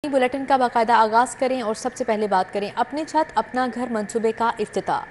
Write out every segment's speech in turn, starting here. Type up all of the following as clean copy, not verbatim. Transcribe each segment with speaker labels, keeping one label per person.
Speaker 1: Bulletin کا باقاعدہ آغاز کریں اور سب سے پہلے بات کریں اپنی چھت اپنا گھر منصوبے کا افتتاح۔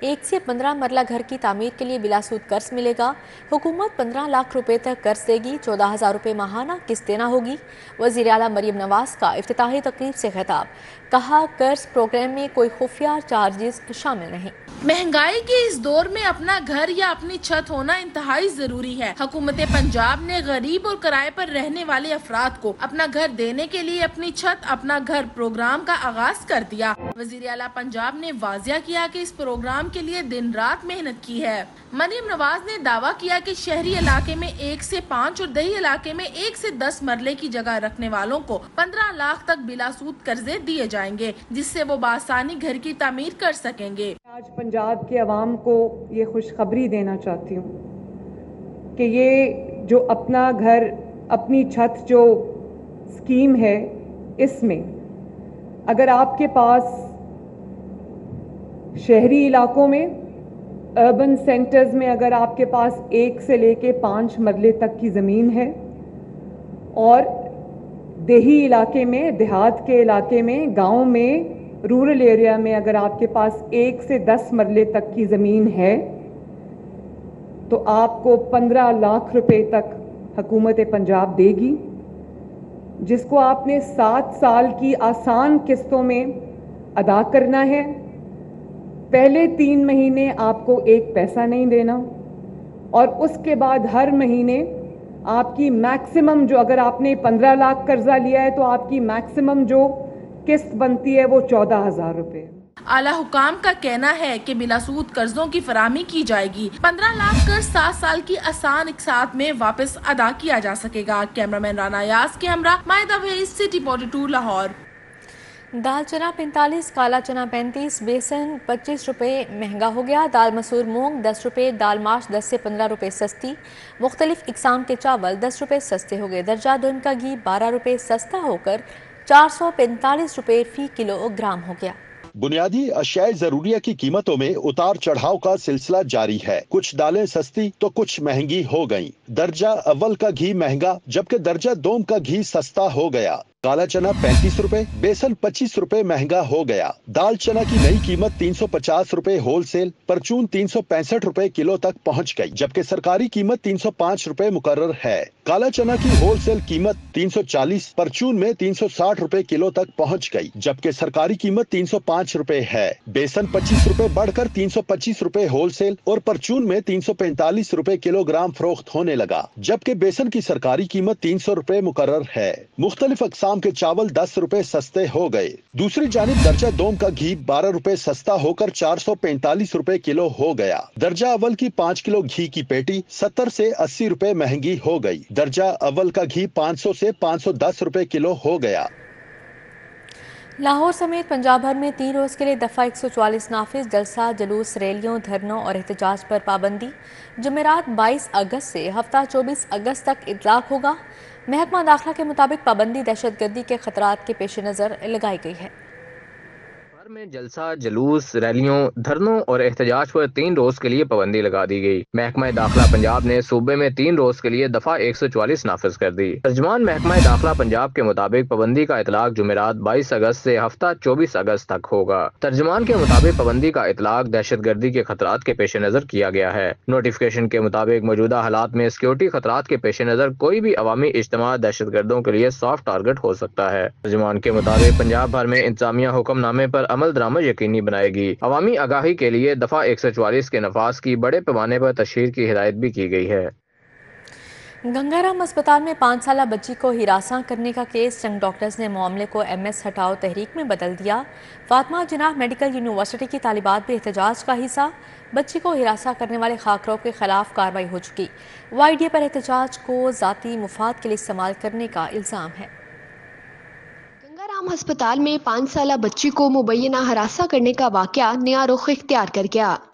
Speaker 1: 1 سے 15 مرلہ گھر کی تعمیر کے لیے بلا سود قرض ملے گا۔ حکومت 15 لاکھ روپے تک قرض دے گی، 14,000 روپے ماہانہ قسط دینا ہوگی۔ وزیر اعلیٰ مریم نواز کا افتتاحی تقریب سے خطاب، کہا قرض پروگرام میں کوئی خفیہ چارجز شامل نہیں۔
Speaker 2: مہنگائی کے اس دور میں اپنا گھر یا اپنی چھت ہونا انتہائی ضروری ہے۔ حکومت پنجاب نے غریب اور کرائے پر رہنے والے افراد کو اپنا گھر دینے کے لیے اپنی چھت اپنا گھر پروگرام کا آغاز کر دیا۔ وزیر اعلیٰ پنجاب نے واضح کیا کہ اس پروگرام کے لیے دن رات محنت کی ہے۔ مریم نواز نے دعویٰ کیا کہ شہری علاقے میں 1 سے 5 اور دیہی علاقے میں 1 سے 10 مرلے کی جگہ رکھنے والوں کو 15 لاکھ تک بلا سود قرضے دیے جائیں گے، جس سے وہ بآسانی گھر کی تعمیر کر سکیں گے۔
Speaker 3: آج پنجاب کے عوام کو یہ خوشخبری دینا چاہتی ہوں کہ یہ جو اپنا گھر اپنی چھت جو اسکیم ہے، اس میں اگر آپ کے پاس شہری علاقوں میں اربن سینٹرز میں اگر آپ کے پاس 1 سے لے کے 5 مرلے تک کی زمین ہے اور دیہی علاقے میں دیہات کے علاقے میں گاؤں میں رورل ایریا میں اگر آپ کے پاس 1 سے 10 مرلے تک کی زمین ہے تو آپ کو 15 لاکھ روپے تک حکومت پنجاب دے گی، جس کو آپ نے 7 سال کی آسان قسطوں میں ادا کرنا ہے۔ پہلے 3 مہینے آپ کو 1 پیسہ نہیں دینا اور اس کے بعد ہر مہینے آپ کی میکسیمم جو اگر آپ نے 15 لاکھ قرضہ لیا ہے تو آپ کی میکسیمم جو قسط بنتی ہے وہ 14,000 روپے۔
Speaker 2: اعلیٰ حکام کا کہنا ہے کہ بلا سود قرضوں کی فراہمی کی جائے گی۔ 15 لاکھ قرض 7 سال کی آسان اقساط میں واپس ادا کیا جا سکے گا۔ کیمرامین رانا یاز کے ہمراہ مائدہ ویز، سٹی 42 لاہور۔
Speaker 1: دال چنا 45، کالا چنا 35، بیسن 25 روپے مہنگا ہو گیا۔ دال مسور مونگ 10 روپے، دال ماش 10 سے 15 روپے سستی۔ مختلف اقسام کے چاول 10 روپے سستے ہو گئے۔ درجہ دن کا گھی 12 روپے سستا ہو کر 445 روپے فی کلو گرام ہو گیا۔
Speaker 4: بنیادی اشیاء ضروریہ کی قیمتوں میں اتار چڑھاؤ کا سلسلہ جاری ہے۔ کچھ دالیں سستی تو کچھ مہنگی ہو گئیں۔ درجہ اول کا گھی مہنگا جبکہ درجہ دوم کا گھی سستا ہو گیا۔ کالا چنا 35 روپے، بیسن 25 روپے مہنگا ہو گیا۔ دال چنا کی نئی قیمت 350 روپے ہول سیل، پرچون 365 روپے کلو تک پہنچ گئی جبکہ سرکاری قیمت 305 روپے مقرر ہے۔ کالا چنا کی ہول سیل قیمت 340، پرچون میں 360 روپے کلو تک پہنچ گئی جبکہ سرکاری قیمت 305 روپے ہے۔ بیسن 25 روپے بڑھ کر 325 روپے ہول سیل اور پرچون میں 345 روپے کلو گرام فروخت ہونے لگا جبکہ بیسن کی سرکاری قیمت 300 روپے مقرر ہے۔ مختلف اقسام کے چاول 10 روپے سستے ہو گئے۔ دوسری جانب درجہ دوم کا گھی 12 روپے سستا ہو کر 445 روپے کلو ہو گیا۔ درجہ اول کی 5 کلو گھی کی پیٹی 70 سے 80 روپے مہنگی ہو گئی۔ درجہ اول کا گھی 500 سے 510 روپے کلو ہو گیا۔
Speaker 1: لاہور سمیت پنجاب بھر میں 3 روز کے لیے دفعہ 144 نافذ، جلسہ جلوس، ریلیوں، دھرنوں اور احتجاج پر پابندی۔ جمعرات 22 اگست سے ہفتہ 24 اگست تک اطلاق ہوگا۔ محکمہ داخلہ کے مطابق پابندی دہشت گردی کے خطرات کے پیش نظر لگائی گئی ہے۔
Speaker 5: میں جلسہ جلوس، ریلیوں، دھرنوں اور احتجاج پر 3 روز کے لیے پابندی لگا دی گئی۔ محکمہ داخلہ پنجاب نے صوبے میں 3 روز کے لیے دفعہ 144 نافذ کر دی۔ ترجمان محکمہ داخلہ پنجاب کے مطابق پابندی کا اطلاق جمعرات 22 اگست سے ہفتہ 24 اگست تک ہوگا۔ ترجمان کے مطابق پابندی کا اطلاق دہشت گردی کے خطرات کے پیش نظر کیا گیا ہے۔ نوٹیفکیشن کے مطابق موجودہ حالات میں سیکورٹی خطرات کے پیش نظر کوئی بھی عوامی اجتماع دہشت گردوں کے لیے سافٹ ٹارگٹ ہو سکتا ہے۔ ترجمان کے مطابق پنجاب بھر میں انتظامیہ حکم نامے پر عمل درآمد یقینی بنائے گی۔ عوامی آگاہی کے لیے دفعہ 144 کے نفاذ کی بڑے پیمانے پر تشہیر کی ہدایت بھی کی گئی ہے۔
Speaker 1: گنگا رام اسپتال میں 5 سالہ بچی کو ہراساں کرنے کا کیس، چند ڈاکٹرز نے معاملے کو MS ہٹاؤ تحریک میں بدل دیا۔ فاطمہ جناح میڈیکل یونیورسٹی کی طالبات بھی احتجاج کا حصہ، بچی کو ہراساں کرنے والے خاکرو کے خلاف کارروائی ہو چکی۔ YDA پر احتجاج کو ذاتی مفاد کے لیے استعمال کرنے کا الزام ہے۔
Speaker 6: رام ہسپتال میں 5 سالہ بچی کو مبینہ ہراساں کرنے کا واقعہ نیا رخ اختیار کر گیا۔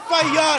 Speaker 7: FIR,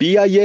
Speaker 4: PIA,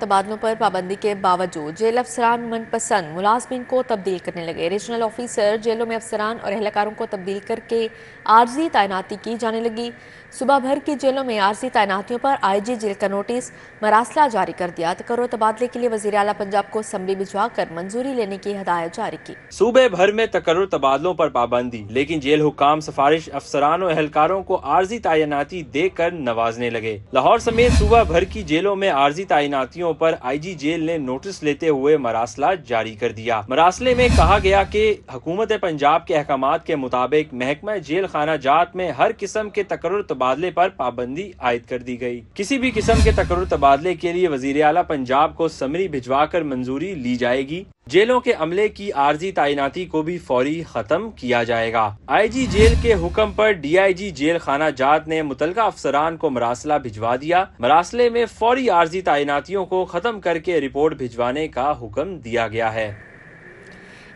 Speaker 1: تبادلوں پر پابندی کے باوجود جیل افسران من پسند ملازمین کو تبدیل کرنے لگے۔ ریجنل آفیسر جیلوں میں افسران اور اہلکاروں کو تبدیل کر کے عارضی تعیناتی کی جانے لگی۔ صوبہ بھر کی جیلوں میں عارضی تعیناتیوں پر آئی جی جیل کا نوٹس مراسلہ جاری کر دیا۔ تقرر تبادلے کے لیے وزیر اعلیٰ پنجاب کو اسمبلی بھجوا کر منظوری لینے کی ہدایت جاری کی۔
Speaker 8: صوبے بھر میں تقرر تبادلوں پر پابندی، لیکن جیل حکام سفارش افسران و اہلکاروں کو عارضی تعیناتی دے کر نوازنے لگے۔ لاہور سمیت صوبہ بھر کی جیلوں میں عارضی تعیناتیوں پر آئی جی جیل نے نوٹس لیتے ہوئے مراسلہ جاری کر دیا۔ مراسلے میں کہا گیا کہ حکومت پنجاب کے احکامات کے مطابق محکمہ جیل خانہ جات میں ہر قسم کے تقرر تبادلے پر پابندی عائد کر دی گئی۔ کسی بھی قسم کے تقرر تبادلے کے لیے وزیر اعلیٰ پنجاب کو سمری بھجوا کر منظوری لی جائے گی۔ جیلوں کے عملے کی عارضی تعیناتی کو بھی فوری ختم کیا جائے گا۔ آئی جی جیل کے حکم پر ڈی آئی جی جیل خانہ جات نے متعلقہ افسران کو مراسلہ بھجوا دیا۔ مراسلے میں فوری عارضی تعیناتیوں کو ختم کر کے رپورٹ بھجوانے کا حکم دیا گیا ہے۔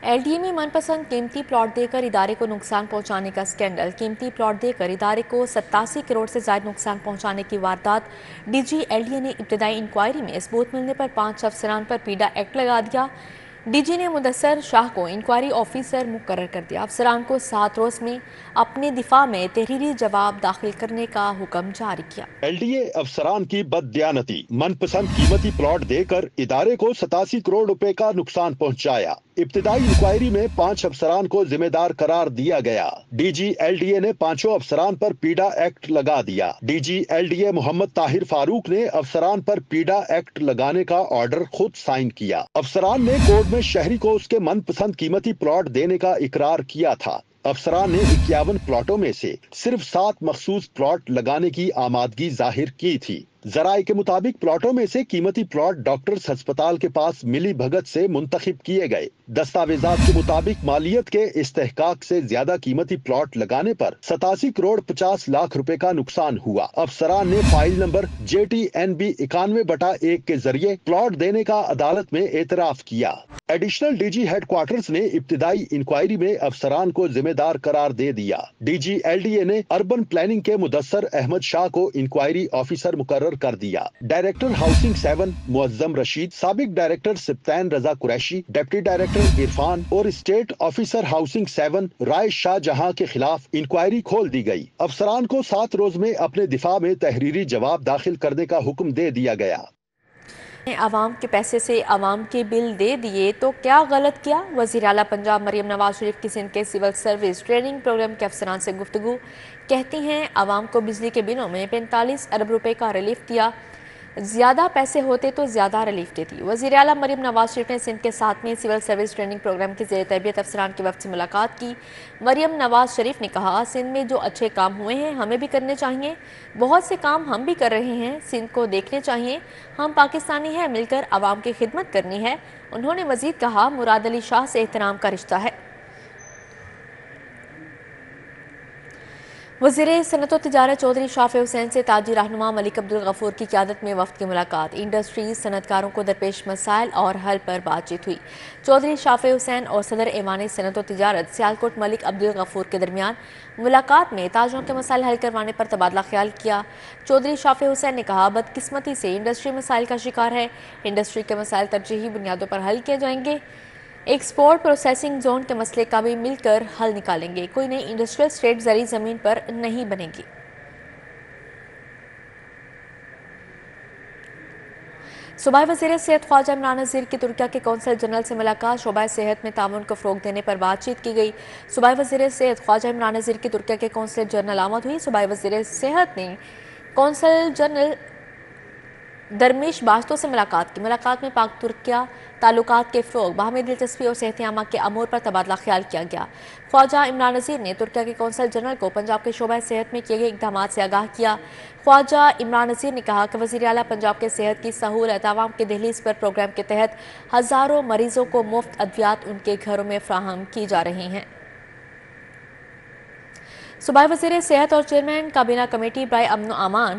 Speaker 1: ایل ڈی اے میں من پسند قیمتی پلاٹ دے کر ادارے کو نقصان پہنچانے کا اسکینڈل۔ قیمتی پلاٹ دے کر ادارے کو 87 کروڑ سے زائد نقصان پہنچانے کی واردات D G L D A نے ابتدائی انکوائری میں ثبوت ملنے پر 5 افسران پر پیڈا ایکٹ لگا دیا۔ ڈی جی نے مدثر شاہ کو انکوائری آفیسر مقرر کر دیا۔ افسران کو 7 روز میں اپنے دفاع میں تحریری جواب داخل کرنے کا حکم جاری کیا۔
Speaker 4: ایل ڈی اے افسران کی بددیانتی، من پسند قیمتی پلاٹ دے کر ادارے کو 87 کروڑ روپے کا نقصان پہنچایا۔ ابتدائی انکوائری میں 5 افسران کو ذمہ دار قرار دیا گیا۔ D G L D A نے 5 افسران پر پیڈا ایکٹ لگا دیا۔ D G L D A Muhammad Tahir Farooq نے افسران پر پیڈا ایکٹ لگانے کا آرڈر خود سائن کیا۔ افسران نے کورٹ میں شہری کو اس کے من پسند قیمتی پلاٹ دینے کا اقرار کیا تھا۔ افسران نے 51 پلاٹوں میں سے صرف 7 مخصوص پلاٹ لگانے کی آمادگی ظاہر کی تھی۔ ذرائع کے مطابق پلاٹوں میں سے قیمتی پلاٹ ڈاکٹرز ہسپتال کے پاس ملی بھگت سے منتخب کیے گئے۔ دستاویزات کے مطابق مالیت کے استحقاق سے زیادہ قیمتی پلاٹ لگانے پر 87 کروڑ 50 لاکھ روپے کا نقصان ہوا۔ افسران نے فائل نمبر JTNB 91/1 کے ذریعے پلاٹ دینے کا عدالت میں اعتراف کیا۔ Additional D G headquarters نے ابتدائی انکوائری میں افسران کو ذمہ دار قرار دے دیا۔ D G L D A نے اربن پلاننگ کے مدثر احمد شاہ کو انکوائری آفیسر مقرر کر دیا۔ ڈائریکٹر ہاؤسنگ 7 معظم رشید، سابق ڈائریکٹر سبطین رضا قریشی، ڈپٹی ڈائریکٹر عرفان اور اسٹیٹ آفیسر ہاؤسنگ 7 رائے شاہ جہاں کے خلاف انکوائری کھول دی گئی۔ افسران کو 7 روز میں اپنے دفاع میں تحریری جواب داخل کرنے کا حکم دے دیا گیا۔
Speaker 1: عوام کے پیسے سے عوام کے بل دے دیے تو کیا غلط کیا؟ وزیر اعلیٰ پنجاب مریم نواز شریف کی سندھ کے سول سروس ٹریننگ پروگرام کے افسران سے گفتگو۔ کہتی ہیں عوام کو بجلی کے بلوں میں 45 ارب روپے کا ریلیف دیا، زیادہ پیسے ہوتے تو زیادہ ریلیف دیتی۔ وزیر اعلیٰ مریم نواز شریف نے سندھ کے 7ویں سول سروس ٹریننگ پروگرام کے زیر تربیت افسران کے وفد سے ملاقات کی۔ مریم نواز شریف نے کہا سندھ میں جو اچھے کام ہوئے ہیں ہمیں بھی کرنے چاہیے، بہت سے کام ہم بھی کر رہے ہیں، سندھ کو دیکھنے چاہیے، ہم پاکستانی ہیں، مل کر عوام کی خدمت کرنی ہے۔ انہوں نے مزید کہا مراد علی شاہ سے احترام کا رشتہ ہے۔ وزیر صنعت و تجارت چودھری شافع حسین سے تاجر رہنما ملک عبدالغفور کی قیادت میں وفد کی ملاقات۔ انڈسٹریز صنعتکاروں کو درپیش مسائل اور حل پر بات چیت ہوئی۔ چودھری شافع حسین اور صدر ایوان صنعت و تجارت سیالکوٹ ملک عبدالغفور کے درمیان ملاقات میں تاجروں کے مسائل حل کروانے پر تبادلہ خیال کیا۔ چودھری شافع حسین نے کہا بدقسمتی سے انڈسٹری مسائل کا شکار ہے، انڈسٹری کے مسائل ترجیحی بنیادوں پر حل کیے جائیں گے، ایکسپورٹ پروسیسنگ زون کے مسئلے کا بھی مل کر حل نکالیں گے، کوئی نئی انڈسٹریل اسٹیٹ زرعی زمین پر نہیں بنے گی۔ صوبائی وزیر صحت خواجہ عمران نذیر کی ترکیہ کے قونصل جنرل سے ملاقات، شعبہ صحت میں تعاون کو فروغ دینے پر بات چیت کی گئی۔ صوبائی وزیر صحت خواجہ عمران نذیر کی ترکیہ کے قونصل جنرل آمد ہوئی۔ صوبائی وزیر صحت نے قونصل جنرل درمیش باشتو سے ملاقات کی۔ ملاقات میں پاک ترکیہ تعلقات کے فروغ، باہمی دلچسپی اور صحت عامہ کے امور پر تبادلہ خیال کیا گیا۔ خواجہ عمران نذیر نے ترکیہ کے قونصل جنرل کو پنجاب کے شعبہ صحت میں کیے گئے اقدامات سے آگاہ کیا۔ خواجہ عمران نذیر نے کہا کہ وزیر اعلیٰ پنجاب کے صحت کی سہولت عوام کے دہلیز پر پروگرام کے تحت ہزاروں مریضوں کو مفت ادویات ان کے گھروں میں فراہم کی جا رہی ہیں۔ صوبائی وزیر صحت اور چیئرمین کابینہ کمیٹی برائے امن و امان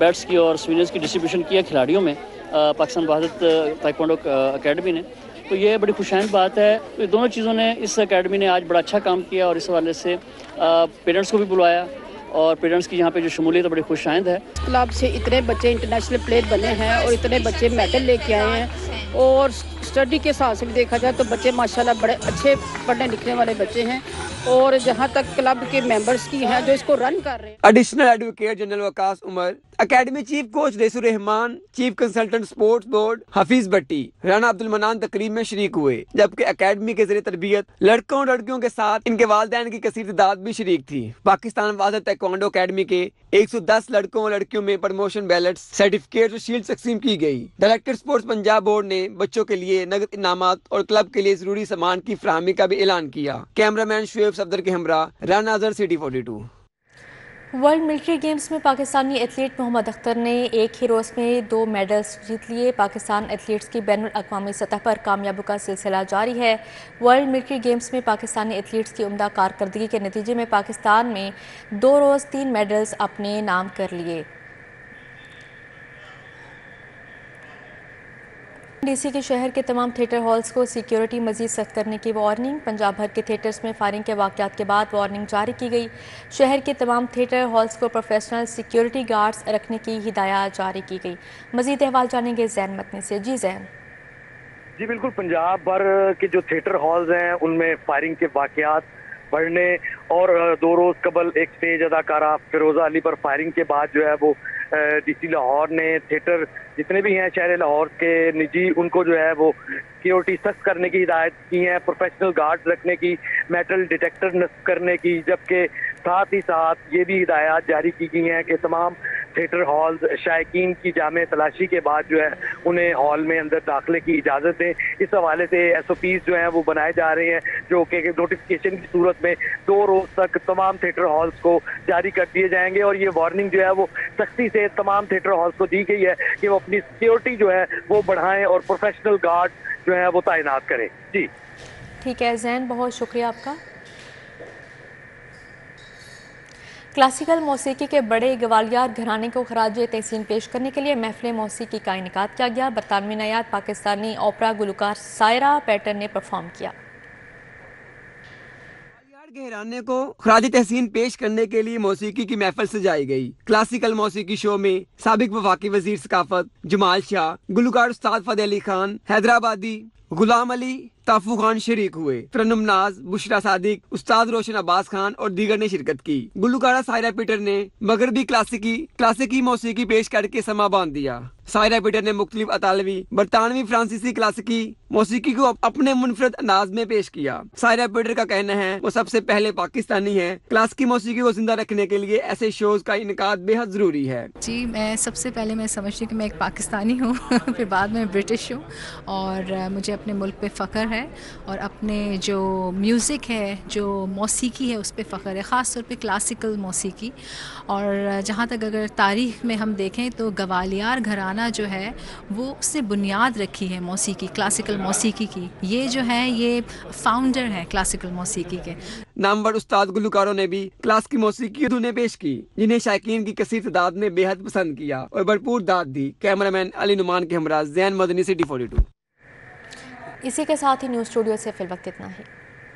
Speaker 9: بیٹس کی اور سوینرز کی ڈسٹریبیوشن کیا کھلاڑیوں میں پاکستان وحدت تائیکوانڈو اکیڈمی نے، تو یہ بڑی خوشائند بات ہے۔ دونوں چیزوں نے اس اکیڈمی نے آج بڑا اچھا کام کیا اور اس حوالے سے پیرنٹس کو بھی بلایا اور پیرنٹس کی یہاں پہ جو شمولیت بڑی خوشائند ہے۔
Speaker 10: کلب سے اتنے بچے انٹرنیشنل پلیئر بنے ہیں اور اتنے بچے میڈل لے کے آئے ہیں، اور اسٹڈی کے حساب سے بھی دیکھا جائے تو بچے ماشاءاللہ بڑے اچھے پڑھنے لکھنے والے بچے ہیں، اور جہاں تک کلب کے ممبرز کی ہیں جو اس کو رن کر رہے ہیں۔
Speaker 11: Additional advocate general Waqas Umar, academy chief coach Rais ul Rahman, chief consultant sports board Hafeez Butti, Rana Abdul Mannan تقریب میں شریک ہوئے، جبکہ اکیڈمی کے ذریعے تربیت لڑکوں اور لڑکیوں کے ساتھ ان کے والدین کی کثیر تعداد بھی شریک تھی۔ پاکستان وحدت تائیکوانڈو اکیڈمی کے 110 لڑکوں اور لڑکیوں میں پروموشن بیلٹس، سرٹیفکیٹس اور شیلڈ تقسیم کی گئی۔ ڈائریکٹر سپورٹس پنجاب بورڈ نے بچوں کے لیے نقد انعامات اور کلب کے لیے ضروری سامان کی فراہمی کا بھی اعلان کیا۔ کیمرامین شعیب صفدر کے ہمراہ Rana Azhar, city 42۔
Speaker 1: World military games میں پاکستانی ایتھلیٹ محمد اختر نے ایک ہی روز میں 2 میڈلز جیت لیے۔ پاکستان ایتھلیٹس کی بین الاقوامی سطح پر کامیابیوں کا سلسلہ جاری ہے۔ ورلڈ ملٹری گیمز میں پاکستانی ایتھلیٹس کی عمدہ کارکردگی کے نتیجے میں پاکستان میں 2 روز 3 میڈلز اپنے نام کر لیے۔ ڈی سی کے شہر کے تمام تھیٹر ہالز کو سیکیورٹی مزید سخت کرنے کی وارننگ۔ پنجاب بھر کے تھیٹرز میں فائرنگ کے واقعات کے بعد وارننگ جاری کی گئی۔ شہر کے تمام تھیٹر ہالز کو پروفیشنل سیکیورٹی گارڈز رکھنے کی ہدایات جاری کی گئی۔ مزید احوال جانیں گے زین متنی سے۔ جی زین۔
Speaker 12: جی بالکل، پنجاب بھر کے جو تھیٹر ہالز ہیں ان میں فائرنگ کے واقعات بڑھنے اور 2 روز قبل ایک اسٹیج اداکارہ فیروزہ علی پر فائرنگ کے بعد جو ہے وہ ڈی سی لاہور نے تھیٹر جتنے بھی ہیں شہر لاہور کے نجی ان کو جو ہے وہ سیکیورٹی سخت کرنے کی ہدایت کی ہیں، پروفیشنل گارڈز رکھنے کی، میٹل ڈیٹیکٹر نصب کرنے کی، جبکہ ساتھ ہی ساتھ یہ بھی ہدایات جاری کی گئی ہیں کہ تمام تھیٹر ہالز شائقین کی جامع تلاشی کے بعد جو ہے انہیں ہال میں اندر داخلے کی اجازت دیں۔ اس حوالے سے ایس او پیز جو ہیں وہ بنائے جا رہے ہیں جو کہ نوٹیفکیشن کی صورت میں 2 روز تک تمام تھیٹر ہالز کو جاری کر دیے جائیں گے، اور یہ وارننگ جو ہے وہ سختی سے تمام تھیٹر ہالز کو دی گئی ہے کہ وہ اپنی سیکیورٹی جو ہے وہ بڑھائیں اور پروفیشنل گارڈ جو ہے وہ تعینات کریں۔ جی
Speaker 1: ٹھیک ہے زین، بہت شکریہ آپ کا۔ کلاسیکل موسیقی کے بڑے گوالیار گھرانے کو خراج تحسین پیش کرنے کے لیے محفل موسیقی کا انعقاد کیا گیا۔ برطانوی نژاد پاکستانی اوپرا گلوکار سائرہ پیٹر نے پرفارم کیا۔
Speaker 11: گھرانے کو خراج تحسین پیش کرنے کے لیے موسیقی کی محفل سجائی گئی۔ کلاسیکل موسیقی شو میں سابق وفاقی وزیر ثقافت جمال شاہ، گلوکار استاد فتح علی خان حیدرآبادی، غلام علی، تافو خان شریک ہوئے۔ ترنم ناز، بشرا صادق، استاد روشن عباس خان اور دیگر نے شرکت کی۔ گلوکارہ سائرہ پیٹر نے مغربی کلاسیکی موسیقی پیش کر کے سما باندھ دیا۔ سائرہ پیٹر نے مختلف اطالوی، برطانوی، فرانسیسی کلاسیکی موسیقی کو اپنے منفرد انداز میں پیش کیا۔ سائرہ پیٹر کا کہنا ہے وہ سب سے پہلے پاکستانی ہے۔ کلاسیکی موسیقی کو زندہ رکھنے کے لیے ایسے شوز کا انعقاد بے حد ضروری ہے۔
Speaker 13: جی میں سب سے پہلے میں سمجھتی ہوں کہ میں ایک پاکستانی ہوں پھر بعد میں برٹش ہوں، اور مجھے اپنے ملک پہ فخر ہے اور اپنے جو میوزک ہے، جو موسیقی ہے اس پہ فخر ہے، خاص طور پہ کلاسیکل موسیقی۔ اور جہاں تک اگر تاریخ میں ہم دیکھیں تو گوالیار گھرانہ جو ہے وہ اس نے بنیاد رکھی ہے موسیقی، کلاسیکل موسیقی کی۔ یہ جو ہے یہ فاؤنڈر ہیں کلاسیکل موسیقی کے۔
Speaker 11: نامور استاد گلوکاروں نے بھی کلاسیکی موسیقی دھنیں پیش کی جنہیں شائقین کی کثیر تعداد نے بے حد پسند کیا اور بھرپور داد دی۔ کیمرامین علی نعمان کے ہمراہ زین مدنی، سٹی 42۔
Speaker 1: اسی کے ساتھ ہی نیوز اسٹوڈیو سے فی الوقت اتنا ہی۔